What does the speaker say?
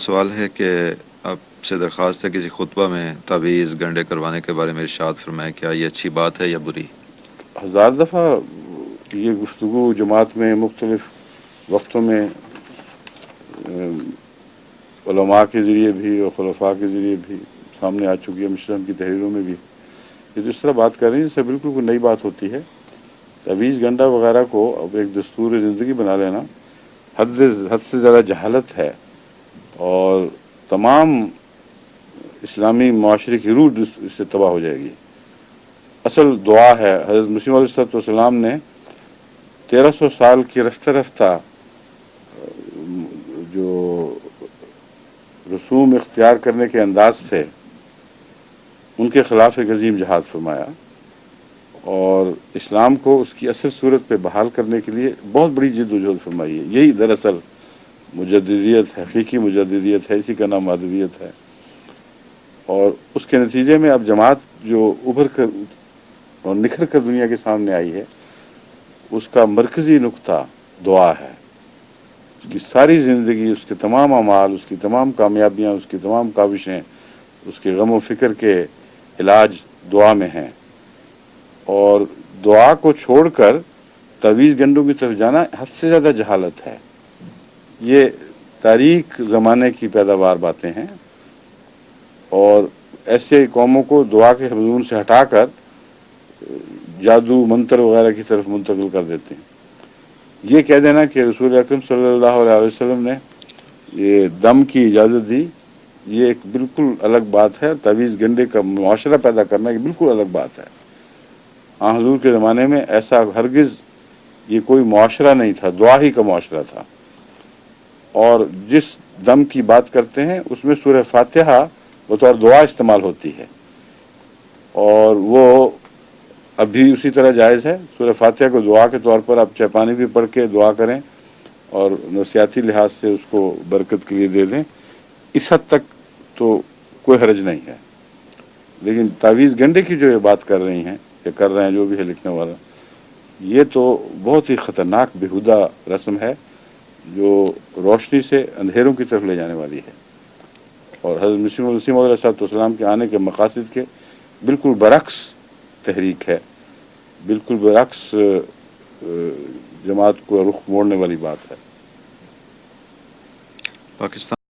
سوال ہے کہ آپ سے درخواست ہے کسی خطبہ میں تعویذ گنڈے کروانے کے بارے میں ارشاد فرمائیں، کیا یہ اچھی بات ہے یا بری؟ ہزار دفعہ یہ گفتگو جماعت میں مختلف وقتوں میں علماء کے ذریعے بھی اور خلفاء کے ذریعے بھی سامنے آ چکی ہے، مشرم کی تحریروں میں بھی یہ تو اس طرح بات کر رہی ہیں، اس سے بالکل کوئی نئی بات ہوتی ہے۔ تعویذ گنڈا وغیرہ کو اب ایک دستور زندگی بنا لینا حد سے زیادہ جہالت ہے، اور تمام اسلامی معاشرے کی روح اس سے تباہ ہو جائے گی۔ اصل دعا ہے، حضرت مسیح علیہ السلام نے 1300 سال کی رفتہ رفتہ جو رسوم اختیار کرنے کے انداز تھے ان کے خلاف ایک عظیم جہاد فرمایا، اور اسلام کو اس کی اصل صورت پہ بحال کرنے کے لیے بہت بڑی جد و جہد فرمائی ہے۔ یہی دراصل مجددیت، حقیقی مجددیت ہے، اسی کا نام مہدویت ہے۔ اور اس کے نتیجے میں اب جماعت جو ابھر کر اور نکھر کر دنیا کے سامنے آئی ہے، اس کا مرکزی نقطہ دعا ہے۔ اس کی ساری زندگی، اس کے تمام اعمال، اس کی تمام کامیابیاں، اس کی تمام کاوشیں، اس کے غم و فکر کے علاج دعا میں ہیں، اور دعا کو چھوڑ کر تعویذ گنڈوں کی طرف جانا حد سے زیادہ جہالت ہے۔ یہ تاریخ زمانے کی پیداوار باتیں ہیں، اور ایسے قوموں کو دعا کے مضمون سے ہٹا کر جادو منتر وغیرہ کی طرف منتقل کر دیتے ہیں۔ یہ کہہ دینا کہ رسول اکرم صلی اللہ علیہ وسلم نے یہ دم کی اجازت دی، یہ ایک بالکل الگ بات ہے۔ تعویذ گنڈے کا معاشرہ پیدا کرنا یہ بالکل الگ بات ہے۔ حضور کے زمانے میں ایسا ہرگز یہ کوئی معاشرہ نہیں تھا، دعا ہی کا معاشرہ تھا۔ اور جس دم کی بات کرتے ہیں اس میں سورہ فاتحہ بطور دعا استعمال ہوتی ہے، اور وہ اب بھی اسی طرح جائز ہے۔ سورہ فاتحہ کو دعا کے طور پر آپ چائے پانی بھی پڑھ کے دعا کریں اور نفسیاتی لحاظ سے اس کو برکت کے لیے دے دیں، اس حد تک تو کوئی حرج نہیں ہے۔ لیکن تعویذ گنڈے کی جو یہ بات کر رہی ہیں یا کر رہے ہیں جو بھی ہے لکھنے والا، یہ تو بہت ہی خطرناک بیہودہ رسم ہے جو روشنی سے اندھیروں کی طرف لے جانے والی ہے، اور حضرت مسیح علیہ السلام کے آنے کے مقاصد کے بالکل برعکس تحریک ہے، بالکل برعکس جماعت کو رخ موڑنے والی بات ہے۔ پاکستان